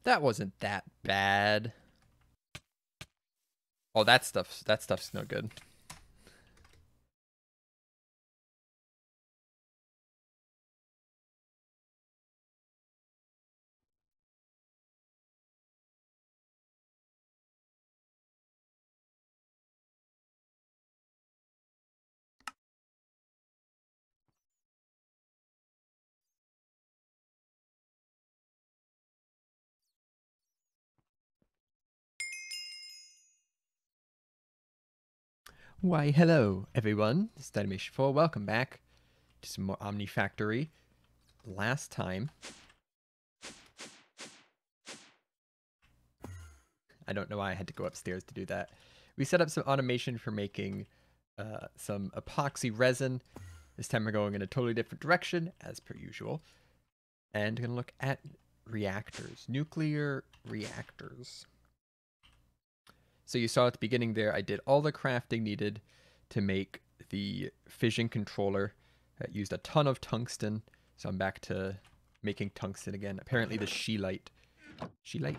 That wasn't that bad. Oh, that stuff's no good. Why, hello, everyone. This is Dynamation 4. Welcome back to some more Omnifactory. Last time, I don't know why I had to go upstairs to do that. We set up some automation for making some epoxy resin. This time we're going in a totally different direction, as per usual. And we're going to look at reactors, nuclear reactors. So you saw at the beginning there, I did all the crafting needed to make the fission controller. I used a ton of tungsten, so I'm back to making tungsten again. Apparently the scheelite, yeah,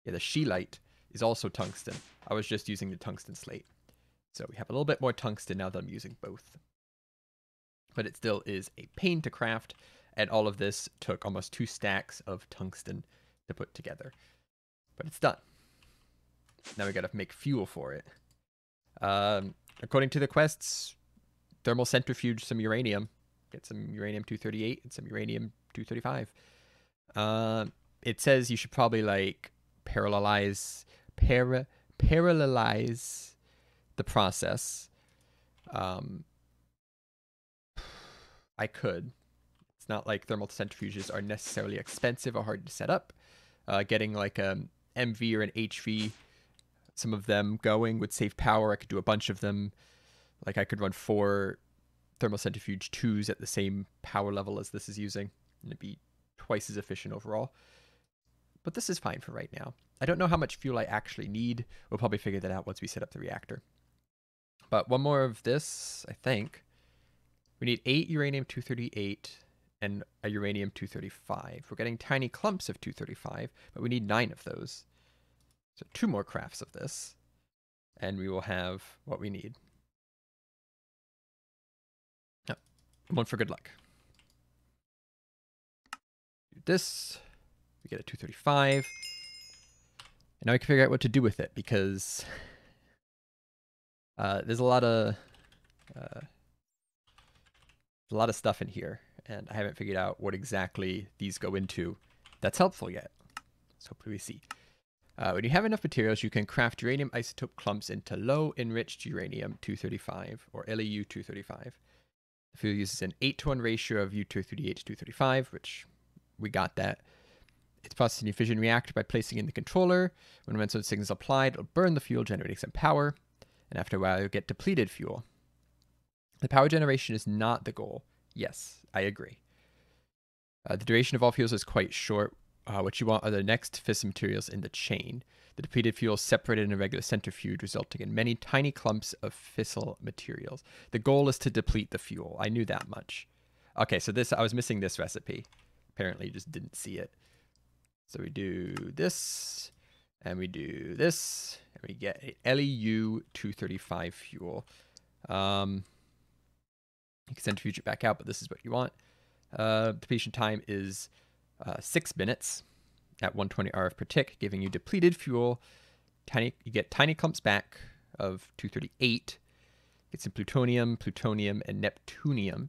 the scheelite is also tungsten. I was just using the tungsten slate. So we have a little bit more tungsten now that I'm using both. But it still is a pain to craft, and all of this took almost 2 stacks of tungsten to put together. But it's done. Now we gotta make fuel for it. According to the quests, thermal centrifuge some uranium. Get some uranium-238 and some uranium-235. It says you should probably like parallelize the process. I could. It's not like thermal centrifuges are necessarily expensive or hard to set up. Getting like a MV or an HV, some of them going would save power. I could do a bunch of them. Like I could run 4 thermal centrifuge 2s at the same power level as this is using, and it'd be twice as efficient overall. But this is fine for right now. I don't know how much fuel I actually need. We'll probably figure that out once we set up the reactor. But one more of this, I think. We need 8 uranium-238 and a uranium-235. We're getting tiny clumps of 235, but we need 9 of those. So 2 more crafts of this, and we will have what we need. Oh, one for good luck. Do this. We get a 235. And now we can figure out what to do with it, because there's a lot of stuff in here, and I haven't figured out what exactly these go into that's helpful yet. So hopefully we see. When you have enough materials, you can craft uranium isotope clumps into low enriched uranium-235 or LEU-235. The fuel uses an 8-to-1 ratio of U-238 to 235, which we got that. It's processed in your fission reactor by placing in the controller. When redstone signal is applied, it'll burn the fuel, generating some power. And after a while, you'll get depleted fuel. The power generation is not the goal. Yes, I agree. The duration of all fuels is quite short. What you want are the next fission materials in the chain. The depleted fuel is separated in a regular centrifuge, resulting in many tiny clumps of fissile materials. The goal is to deplete the fuel. I knew that much. Okay, so I was missing this recipe. Apparently, just didn't see it. So we do this, and we do this, and we get a LEU-235 fuel. You can centrifuge it back out, but this is what you want. Depletion time is 6 minutes at 120 RF per tick, giving you depleted fuel. You get tiny clumps back of 238. Get some plutonium, and neptunium.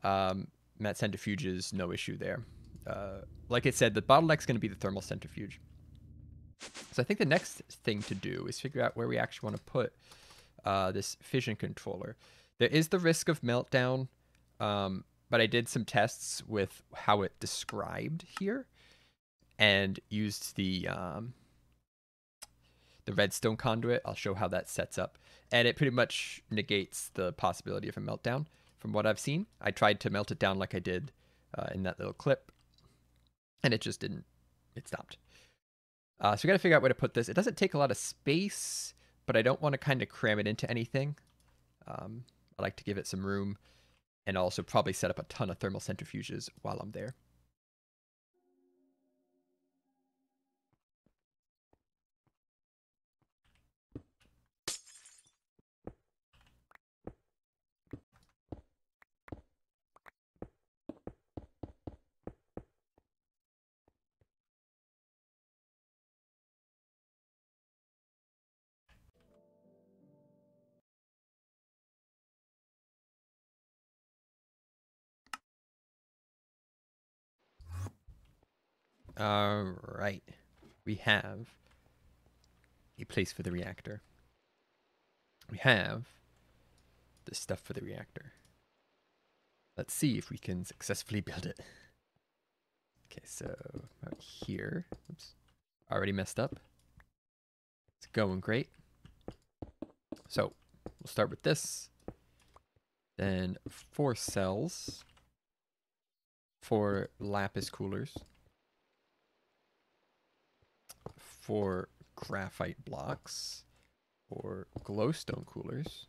That centrifuge is no issue there. Like I said, the bottleneck's going to be the thermal centrifuge. So I think the next thing to do is figure out where we actually want to put this fission controller. There is the risk of meltdown, but I did some tests with how it described here and used the redstone conduit. I'll show how that sets up. And it pretty much negates the possibility of a meltdown from what I've seen. I tried to melt it down like I did in that little clip, and it just didn't. It stopped. So we got to figure out where to put this. It doesn't take a lot of space, but I don't want to kind of cram it into anything. I like to give it some room, and also probably set up a ton of thermal centrifuges while I'm there. All right. We have a place for the reactor. We have the stuff for the reactor. Let's see if we can successfully build it. Okay, so out here. Oops. Already messed up. It's going great. So we'll start with this. Then 4 cells. 4 lapis coolers. 4 graphite blocks. 4 glowstone coolers.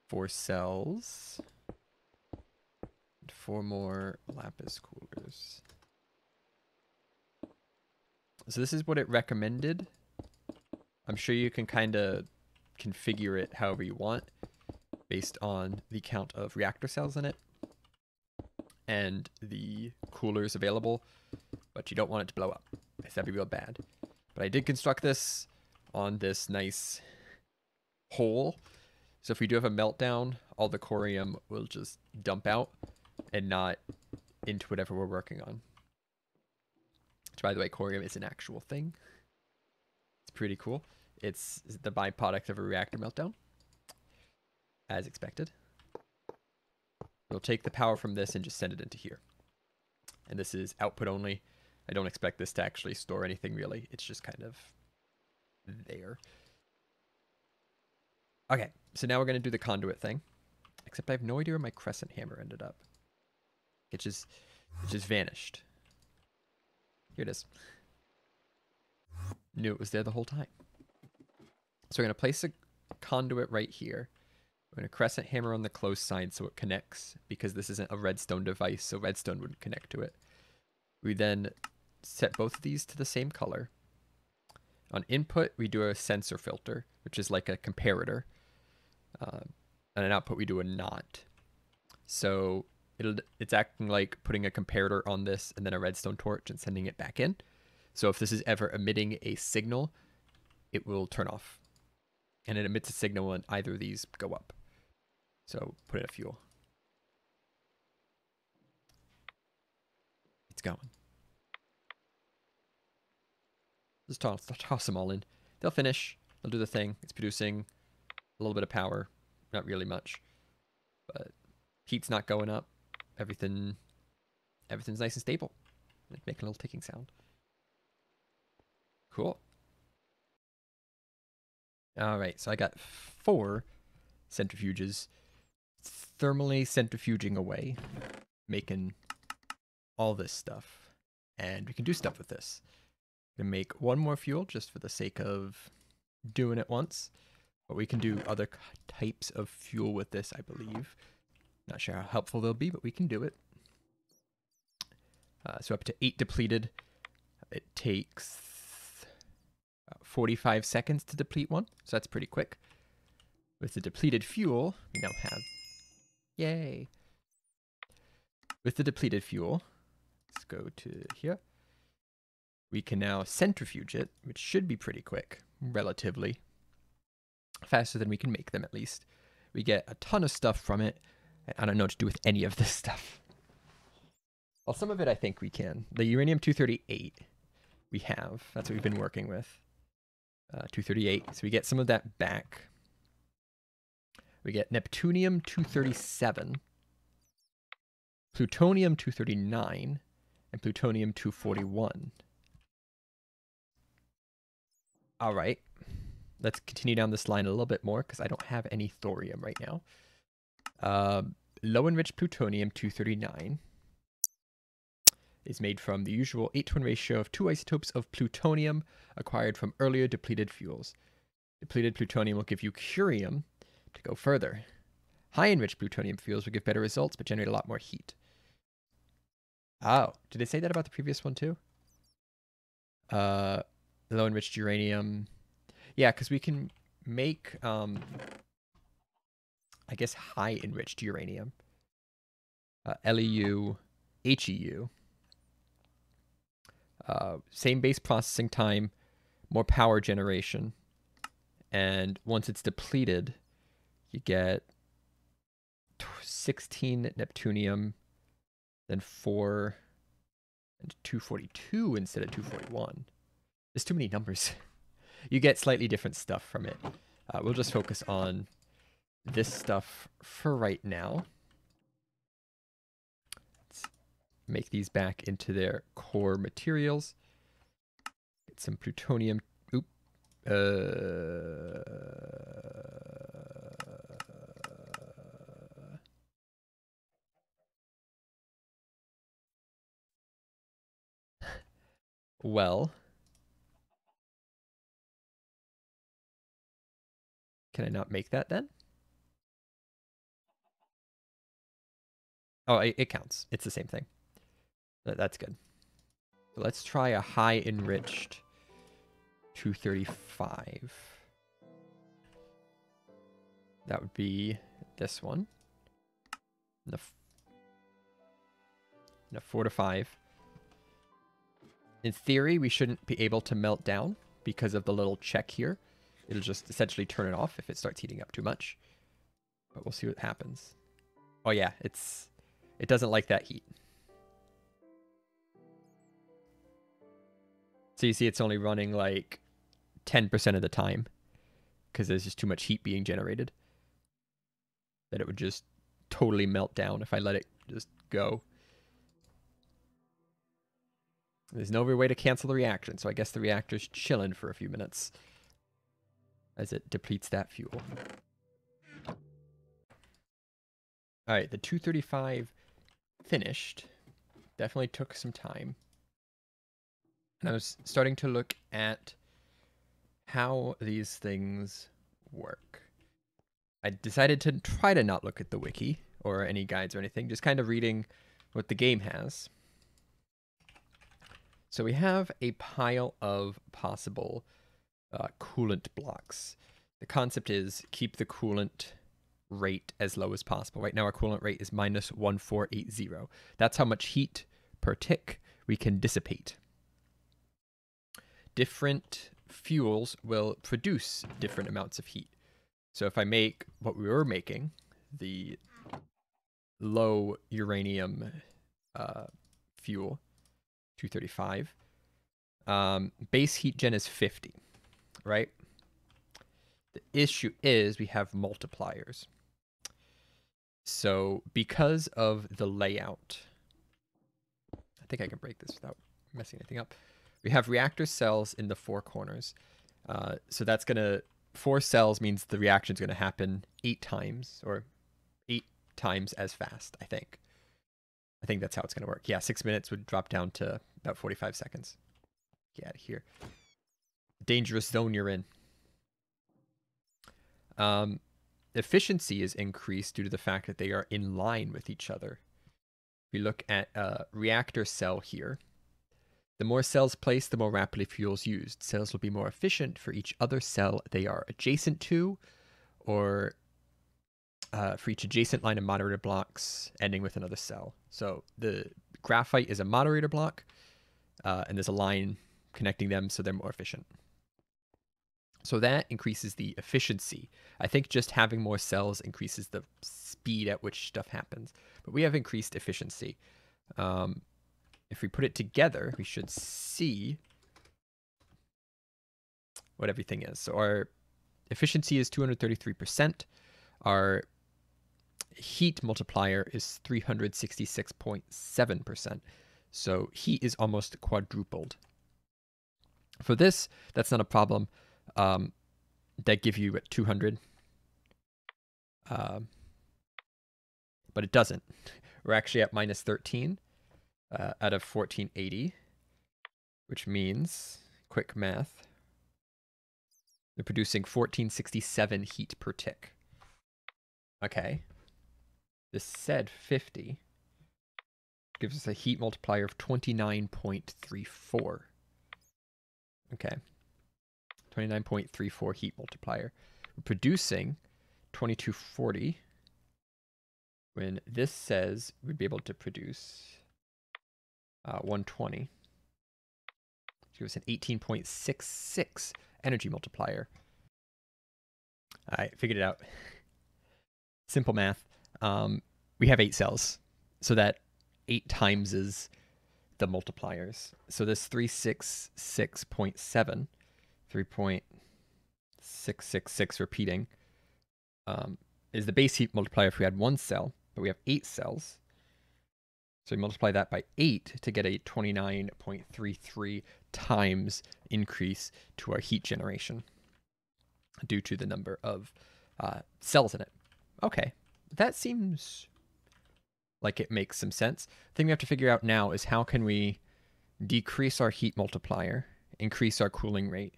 4 cells. And 4 more lapis coolers. So this is what it recommended. I'm sure you can kind of configure it however you want based on the count of reactor cells in it and the coolers available, but you don't want it to blow up. That'd be real bad. But I did construct this on this nice hole. So if we do have a meltdown, all the corium will just dump out and not into whatever we're working on. Which, by the way, corium is an actual thing. It's pretty cool. It's the byproduct of a reactor meltdown, as expected. We'll take the power from this and just send it into here. And this is output only. I don't expect this to actually store anything really. It's just kind of there. Okay, so now we're going to do the conduit thing. Except I have no idea where my crescent hammer ended up. It just vanished. Here it is. Knew it was there the whole time. So we're going to place a conduit right here. We're going to crescent hammer on the close side so it connects, because this isn't a redstone device, so redstone wouldn't connect to it. We then set both of these to the same color. On input, we do a sensor filter, which is like a comparator. On an output, we do a not. So it's acting like putting a comparator on this and then a redstone torch and sending it back in. So if this is ever emitting a signal, it will turn off. And it emits a signal when either of these go up. So put in a fuel. It's going. Just toss them all in. They'll finish. They'll do the thing. It's producing a little bit of power. Not really much. But heat's not going up. Everything's nice and stable. It's making a little ticking sound. Cool. All right, so I got 4 centrifuges thermally centrifuging away, making all this stuff. And we can do stuff with this. We can make 1 more fuel just for the sake of doing it once. But we can do other types of fuel with this, I believe. Not sure how helpful they'll be, but we can do it. So up to 8 depleted. It takes 45 seconds to deplete one, so that's pretty quick. With the depleted fuel, we now have... Yay! With the depleted fuel, let's go to here. We can now centrifuge it, which should be pretty quick, relatively. Faster than we can make them, at least. We get a ton of stuff from it, and I don't know what to do with any of this stuff. Well, some of it I think we can. The uranium-238 we have. That's what we've been working with. 238. So we get some of that back. We get neptunium-237, plutonium-239, and plutonium-241. All right. Let's continue down this line a little bit more because I don't have any thorium right now. Low-enriched plutonium-239 is made from the usual 8-to-1 ratio of 2 isotopes of plutonium acquired from earlier depleted fuels. Depleted plutonium will give you curium to go further. High-enriched plutonium fuels will give better results but generate a lot more heat. Oh, did it say that about the previous one too? Low-enriched uranium. Yeah, because we can make, I guess, high-enriched uranium. LEU, HEU. Same base processing time, more power generation. And once it's depleted, you get 16 neptunium, then 4 and 242 instead of 241. There's too many numbers. You get slightly different stuff from it. We'll just focus on this stuff for right now. Let's make these back into their core materials. Get some plutonium. Oop. Well, can I not make that then? Oh, it counts. It's the same thing. That's good. So let's try a high enriched 235. That would be this one. And a 4 to 5. In theory, we shouldn't be able to melt down because of the little check here. It'll just essentially turn it off if it starts heating up too much. But we'll see what happens. Oh yeah, it doesn't like that heat. So you see it's only running like 10% of the time because there's just too much heat being generated. That it would just totally melt down if I let it just go. There's no real way to cancel the reaction, so I guess the reactor's chilling for a few minutes as it depletes that fuel. Alright, the 235 finished. Definitely took some time. And I was starting to look at how these things work. I decided to try to not look at the wiki or any guides or anything, just kind of reading what the game has. So we have a pile of possible coolant blocks. The concept is keep the coolant rate as low as possible. Right now our coolant rate is minus 1480. That's how much heat per tick we can dissipate. Different fuels will produce different amounts of heat. So if I make what we were making, the low uranium fuel, 235, base heat gen is 50, right? The issue is we have multipliers. So because of the layout, I think I can break this without messing anything up. We have reactor cells in the 4 corners. So that's going to, 4 cells means the reaction is going to happen 8 times, or 8 times as fast, I think. I think that's how it's going to work. Yeah, 6 minutes would drop down to about 45 seconds. Get out of here. Dangerous zone you're in. Efficiency is increased due to the fact that they are in line with each other. If we look at a reactor cell here, the more cells placed, the more rapidly fuel is used. Cells will be more efficient for each other cell they are adjacent to, or for each adjacent line of moderator blocks ending with another cell. So the graphite is a moderator block, and there's a line connecting them, so they're more efficient. So that increases the efficiency. I think just having more cells increases the speed at which stuff happens. But we have increased efficiency. If we put it together, we should see what everything is. So our efficiency is 233%. Our heat multiplier is 366.7%. So heat is almost quadrupled. For this, that's not a problem. That give you at 200. But it doesn't. We're actually at minus 13 out of 1480, which means, quick math, they're producing 1467 heat per tick. Okay. This said 50 gives us a heat multiplier of 29.34. Okay. 29.34 heat multiplier. We're producing 2240 when this says we'd be able to produce 120. Give us an 18.66 energy multiplier. I figured it out. Simple math. We have 8 cells, so that 8 times is the multipliers. So this 366.7, 3.666 repeating, is the base heat multiplier if we had one cell, but we have 8 cells. So we multiply that by 8 to get a 29.33 times increase to our heat generation due to the number of cells in it. Okay, that seems like it makes some sense. The thing we have to figure out now is how can we decrease our heat multiplier, increase our cooling rate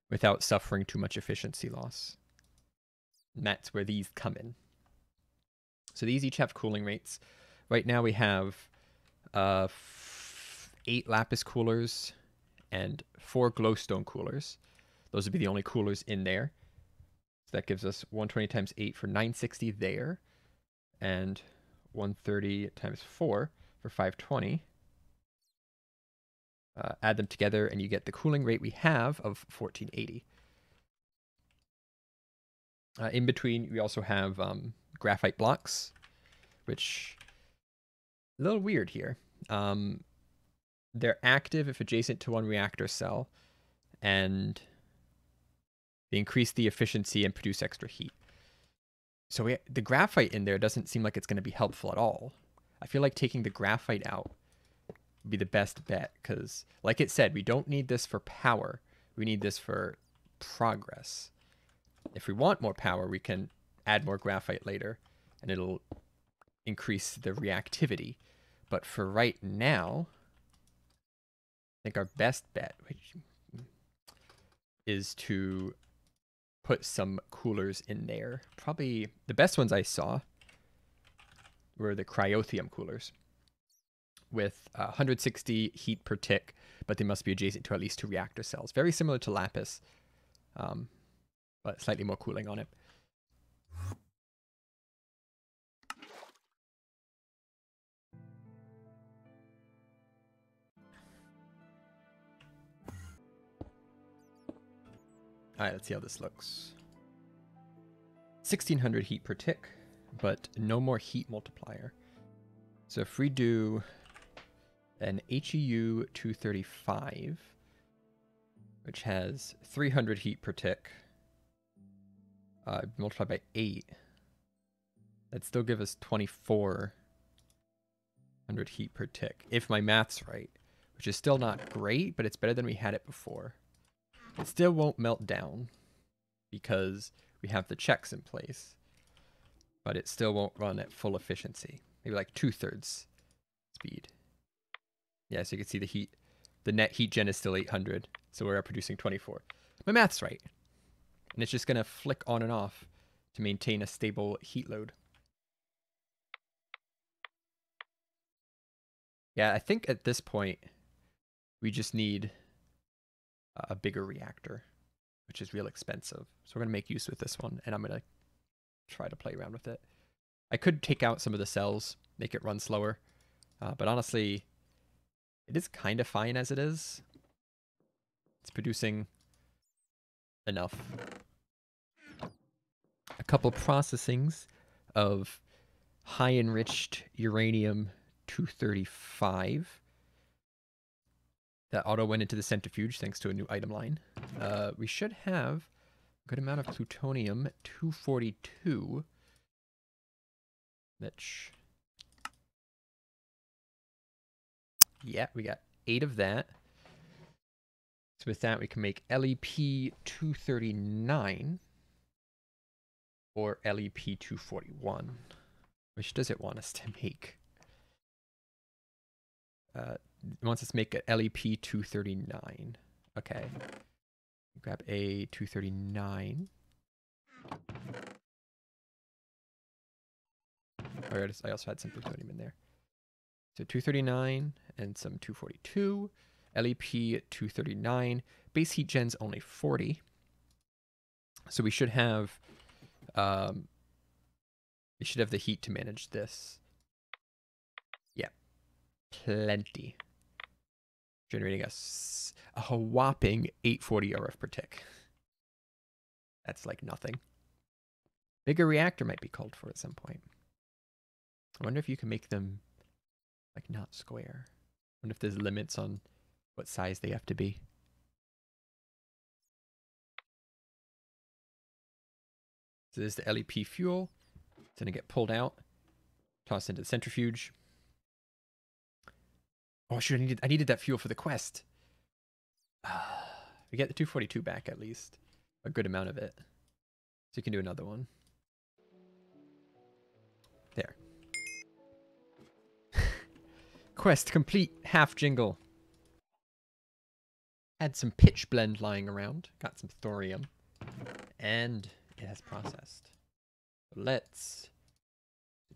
without suffering too much efficiency loss. And that's where these come in. So these each have cooling rates. Right now we have 8 lapis coolers and 4 glowstone coolers. Those would be the only coolers in there. So that gives us 120 times 8 for 960 there, and 130 times 4 for 520. Add them together and you get the cooling rate we have of 1480. In between, we also have graphite blocks, which is a little weird here. They're active if adjacent to one reactor cell, and they increase the efficiency and produce extra heat. So the graphite in there doesn't seem like it's going to be helpful at all. I feel like taking the graphite out would be the best bet, because like it said, we don't need this for power. We need this for progress. If we want more power, we can add more graphite later, and it'll increase the reactivity. But for right now, I think our best bet is to put some coolers in there. Probably the best ones I saw were the cryothium coolers with 160 heat per tick, but they must be adjacent to at least 2 reactor cells. Very similar to lapis, but slightly more cooling on it. All right, let's see how this looks. 1600 heat per tick, but no more heat multiplier. So if we do an HEU 235, which has 300 heat per tick, multiplied by 8, that'd still give us 2400 heat per tick, if my math's right, which is still not great, but it's better than we had it before. It still won't melt down because we have the checks in place, but it still won't run at full efficiency. Maybe like 2/3 speed. Yeah, so you can see the heat, the net heat gen is still 800, so we're producing 24. My math's right. And it's just going to flick on and off to maintain a stable heat load. Yeah, I think at this point, we just need a bigger reactor, which is real expensive. So we're going to make use with this one, and I'm going to try to play around with it. I could take out some of the cells, make it run slower, but honestly, it is kind of fine as it is. It's producing enough. A couple processings of high enriched uranium 235 that auto went into the centrifuge thanks to a new item line. We should have a good amount of plutonium 242, which, yeah, we got 8 of that. So with that, we can make LEP 239 or LEP 241. Which does it want us to make? It wants us to make a LEP 239. Okay. Grab a 239. Or I also had some plutonium in there. So 239 and some 242. LEP 239. Base heat gen's only 40. So we should have the heat to manage this. Yeah. Plenty. Generating us a whopping 840 RF per tick. That's like nothing. Bigger reactor might be called for at some point. I wonder if you can make them like not square. Wonder if there's limits on what size they have to be. So there's the LEP fuel. It's going to get pulled out, tossed into the centrifuge. Oh, shoot, I needed that fuel for the quest. We get the 242 back at least. A good amount of it. So you can do another one. There. Quest complete. Half jingle. Had some pitch blend lying around. Got some thorium. And it has processed. Let's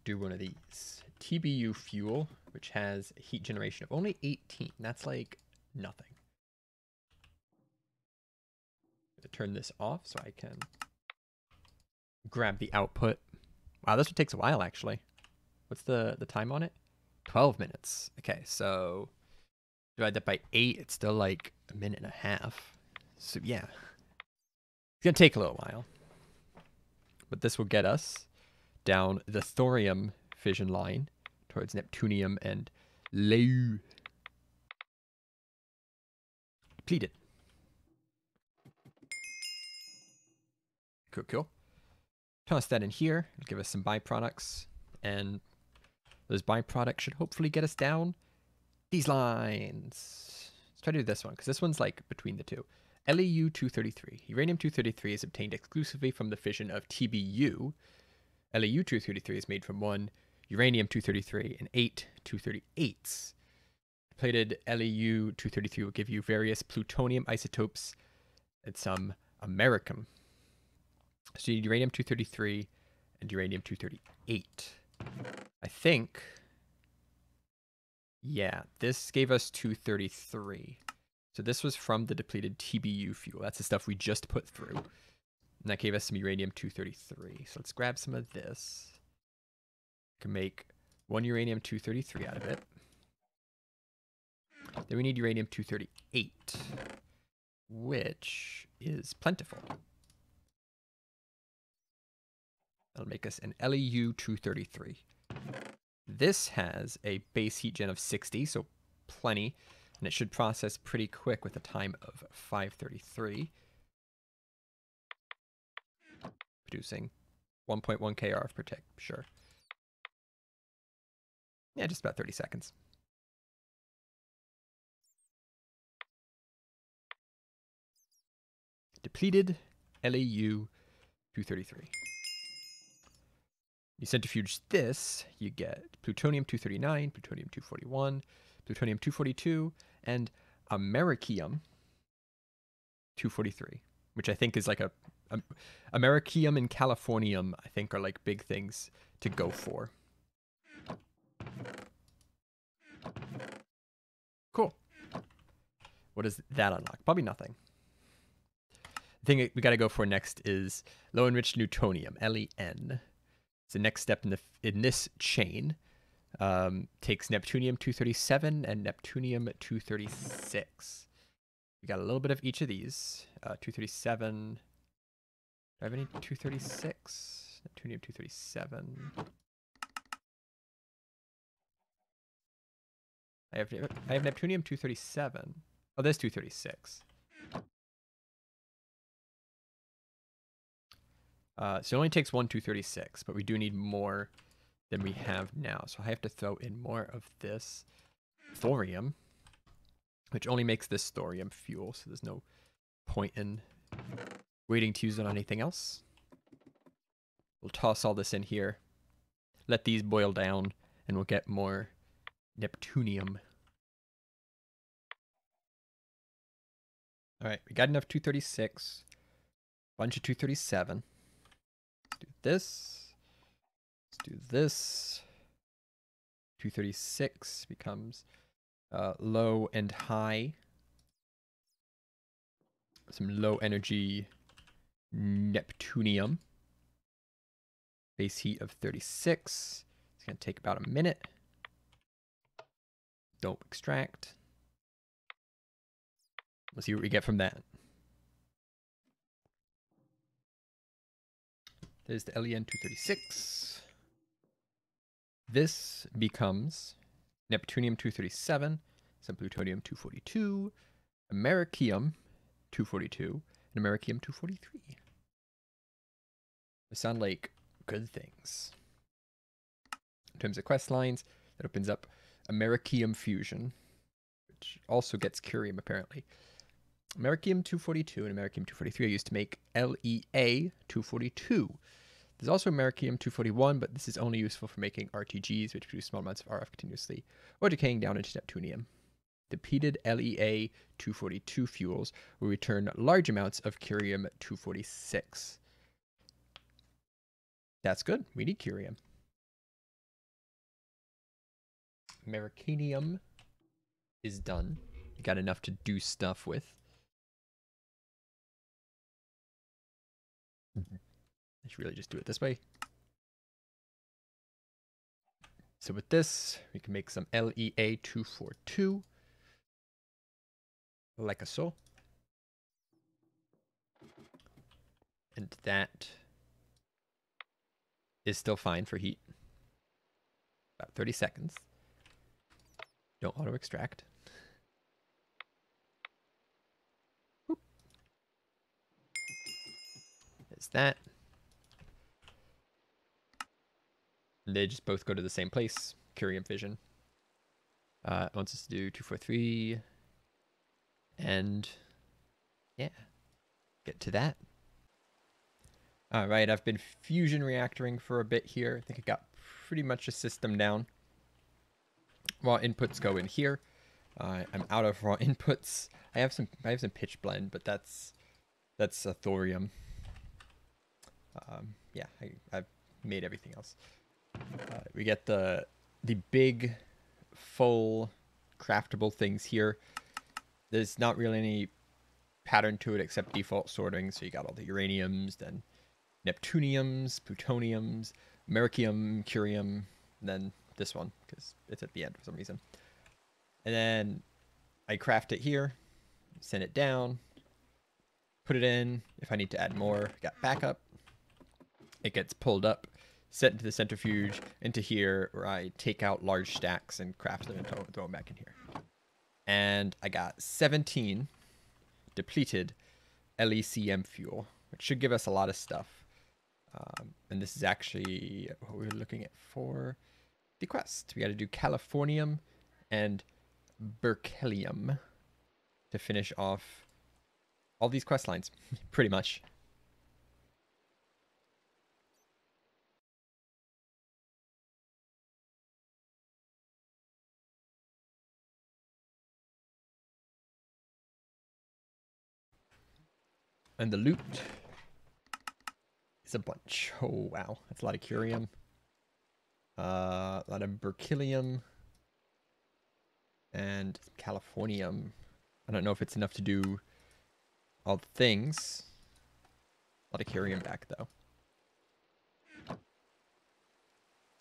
do one of these. TBU fuel, which has a heat generation of only 18. That's like nothing. I'm gonna turn this off so I can grab the output. Wow, this one takes a while actually. What's the time on it? 12 minutes. Okay, so divide that by 8, it's still like a minute and a half. So yeah, it's gonna take a little while. But this will get us down the thorium fission line towards neptunium and leu. Depleted. Cool, cool. Toss that in here. It'll give us some byproducts. And those byproducts should hopefully get us down these lines. Let's try to do this one, because this one's like between the two. LEU-233. Uranium-233 is obtained exclusively from the fission of TBU. LEU-233 is made from 1 uranium-233 and 8 238s. Plated LEU-233 will give you various plutonium isotopes and some americium. So you need uranium-233 and uranium-238. I think, yeah, this gave us 233. So this was from the depleted TBU fuel. That's the stuff we just put through. And that gave us some uranium-233. So let's grab some of this. We can make 1 uranium-233 out of it. Then we need uranium-238, which is plentiful. That'll make us an LEU-233. This has a base heat gen of 60, so plenty. And it should process pretty quick with a time of 533. Producing 1.1 kR per tick, sure. Yeah, just about 30 seconds. Depleted LEU-233. You centrifuge this, you get plutonium-239, plutonium-241, plutonium-242, and americium-243, which I think is like a americium and californium, I think, are like big things to go for. Cool. What does that unlock? Probably nothing. The thing we got to go for next is low enriched newtonium, LEN. It's the next step in this chain. Takes neptunium-237 and neptunium-236. We got a little bit of each of these. 237. Do I have any 236? Neptunium-237. I have neptunium-237. Oh, there's 236. So it only takes 1 236, but we do need more than we have now. So I have to throw in more of this thorium, which only makes this thorium fuel, so there's no point in waiting to use it on anything else. We'll toss all this in here, let these boil down, and we'll get more neptunium. All right, we got enough 236, bunch of 237. Let's do this. Let's do this. 236 becomes low and high. Some low energy neptunium. Base heat of 36. It's going to take about a minute. Don't extract. Let's see what we get from that. There's the LEN-236. This becomes neptunium-237 some plutonium-242, americium-242, and americium-243. They sound like good things. In terms of quest lines, that opens up americium fusion, which also gets curium apparently. Americium-242 and americium-243 are used to make LEA-242. There's also americium-241, but this is only useful for making RTGs, which produce small amounts of RF continuously, or decaying down into neptunium. Depleted LEA-242 fuels will return large amounts of curium-246. That's good. We need curium. Americanium is done. You got enough to do stuff with. I should really just do it this way. So with this, we can make some LEA-242, like so. And that is still fine for heat. About 30 seconds. Don't auto extract. Boop. There's that. And they just both go to the same place. Curium fission. It wants us to do 243. And yeah, get to that. All right, I've been fusion reactoring for a bit here. I think I got pretty much a system down. Raw inputs go in here. I'm out of raw inputs. I have some pitch blend, but that's a thorium. Yeah, I've made everything else. We get the big, full, craftable things here. There's not really any pattern to it except default sorting. So you got all the uraniums, then neptuniums, plutoniums, americium, curium, and then this one because it's at the end for some reason. And then I craft it here, send it down, put it in. If I need to add more, got backup. It gets pulled up, set into the centrifuge, into here, where I take out large stacks and craft them and throw them back in here. And I got 17 depleted LECM fuel, which should give us a lot of stuff. And this is actually what we were looking at for the quest. We got to do californium and berkelium to finish off all these quest lines, pretty much. And the loot is a bunch. Oh, wow. That's a lot of curium. A lot of berkelium. And californium. I don't know if it's enough to do all the things. A lot of curium back, though.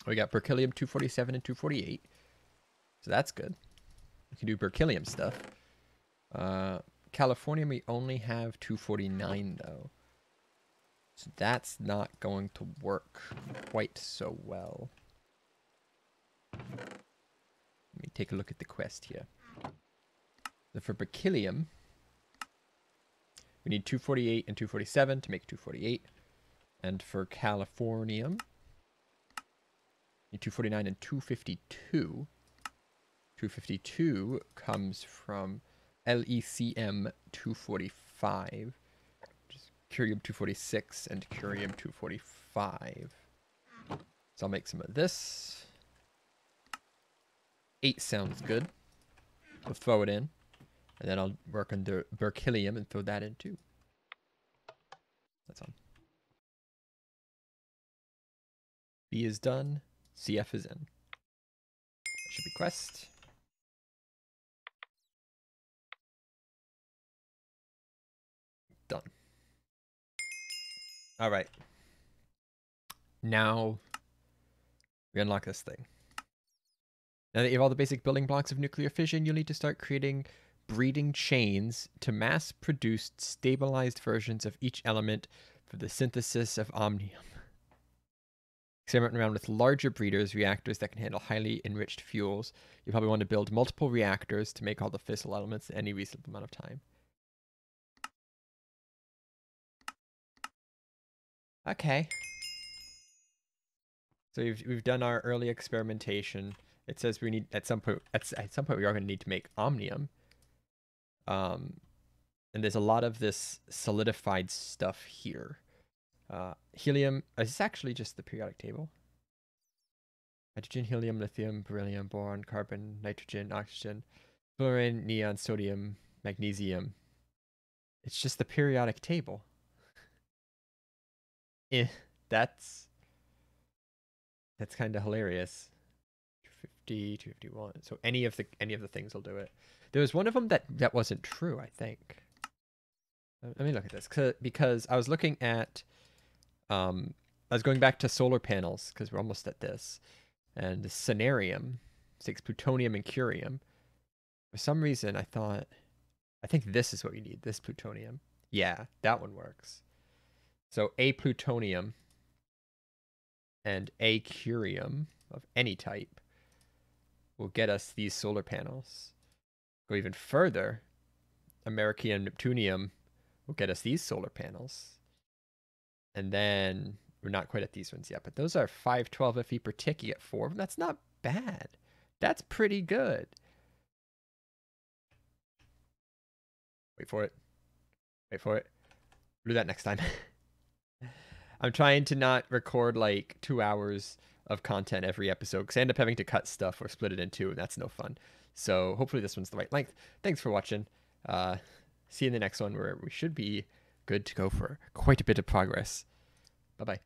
We got berkelium 247 and 248. So that's good. We can do berkelium stuff. Californium, we only have 249, though. So that's not going to work quite so well. Let me take a look at the quest here. So for berkelium, we need 248 and 247 to make 248. And for californium, we need 249 and 252. 252 comes from LECM 245, curium 246, and curium 245. So I'll make some of this. 8 sounds good. We'll throw it in. And then I'll work on the berkelium and throw that in too. That's on. B is done. CF is in. That should be quest. Done. All right. Now we unlock this thing. Now that you have all the basic building blocks of nuclear fission, you'll need to start creating breeding chains to mass-produce stabilized versions of each element for the synthesis of omnium. Experimenting around with larger breeders, reactors that can handle highly enriched fuels. You probably want to build multiple reactors to make all the fissile elements in any reasonable amount of time. Okay. So we've done our early experimentation. It says we need at some point we are going to need to make omnium. And there's a lot of this solidified stuff here. Helium is this actually just the periodic table? Hydrogen, helium, lithium, beryllium, boron, carbon, nitrogen, oxygen, fluorine, neon, sodium, magnesium. It's just the periodic table. That's kind of hilarious. 250, 251. So any of the things will do it. There was one of them that wasn't true, I think. Let me look at this because I was looking at I was going back to solar panels because we're almost at this. And the Cenarium, 6 plutonium and curium. For some reason, I think this is what we need, this plutonium. Yeah, that one works. So a plutonium and a curium of any type will get us these solar panels. Go even further, Americium and Neptunium will get us these solar panels. And then we're not quite at these ones yet, but those are 512 FE per tick. You get 4 of them. That's not bad. That's pretty good. Wait for it. Wait for it. We'll do that next time. I'm trying to not record like 2 hours of content every episode because I end up having to cut stuff or split it in 2, and that's no fun. So hopefully this one's the right length. Thanks for watching. See you in the next one where we should be good to go for quite a bit of progress. Bye-bye.